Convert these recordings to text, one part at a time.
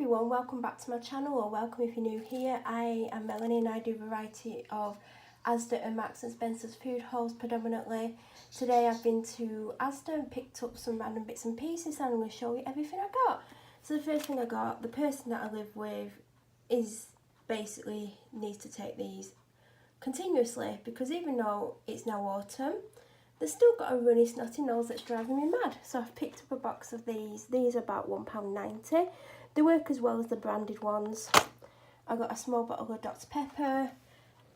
everyone, welcome back to my channel, or welcome if you're new here. I am Melanie and I do a variety of Asda and Marks and Spencer's food hauls predominantly. Today I've been to Asda and picked up some random bits and pieces, and I'm going to show you everything I got. So the first thing I got, the person that I live with is basically needs to take these continuously, because even though it's now autumn, they've still got a runny snotty nose that's driving me mad. So I've picked up a box of these. These are about £1.90. They work as well as the branded ones. I got a small bottle of Dr Pepper.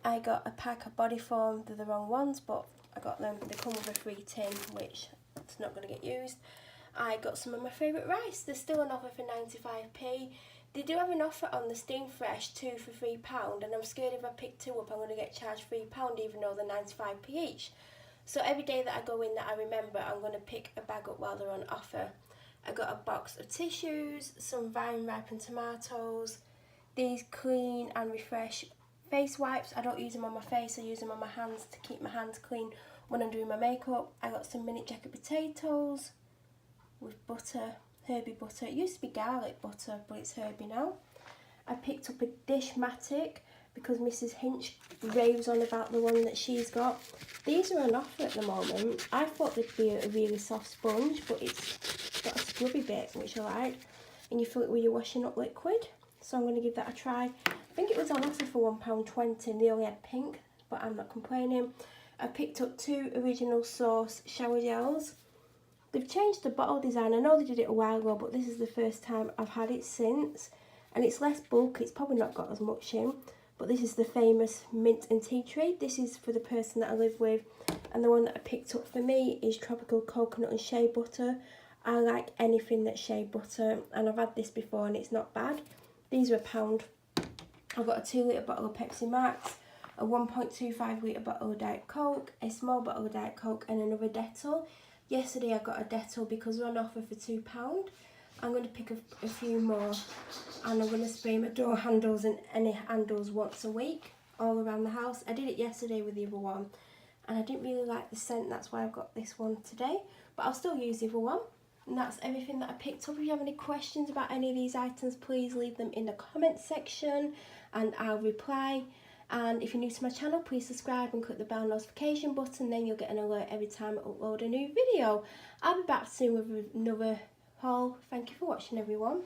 I got a pack of body foam. They're the wrong ones, but I got them. They come with a free tin, which it's not going to get used. I got some of my favourite rice. There's still an offer for 95p. They do have an offer on the Steam Fresh 2 for £3, and I'm scared if I pick 2 up I'm going to get charged £3 even though they're 95p each. So every day that I go in that I remember, I'm going to pick a bag up while they're on offer. I got a box of tissues, some vine ripened tomatoes, these clean and refresh face wipes. I don't use them on my face, I use them on my hands to keep my hands clean when I'm doing my makeup. I got some minute jacket potatoes with butter, herby butter. It used to be garlic butter, but it's herby now. I picked up a Dishmatic because Mrs Hinch raves on about the one that she's got. These are on offer at the moment. I thought they'd be a really soft sponge, but it's got a scrubby bit, which I like. And you fill it with your washing up liquid. So I'm going to give that a try. I think it was on offer for £1.20 and they only had pink, but I'm not complaining. I picked up 2 Original Source shower gels. They've changed the bottle design. I know they did it a while ago, but this is the first time I've had it since. And it's less bulky. It's probably not got as much in. But this is the famous mint and tea tree. This is for the person that I live with. And the one that I picked up for me is tropical coconut and shea butter. I like anything that's shea butter. And I've had this before and it's not bad. These are £1. I've got a 2 litre bottle of Pepsi Max, a 1.25 litre bottle of Diet Coke, a small bottle of Diet Coke and another Dettol. Yesterday I got a Dettol because they're on offer for £2. I'm going to pick a few more, and I'm going to spray my door handles and any handles once a week all around the house. I did it yesterday with the other one and I didn't really like the scent, that's why I've got this one today, but I'll still use the other one. And that's everything that I picked up. If you have any questions about any of these items, please leave them in the comment section and I'll reply. And if you're new to my channel, please subscribe and click the bell notification button, then you'll get an alert every time I upload a new video. I'll be back soon with another haul. Thank you for watching, everyone.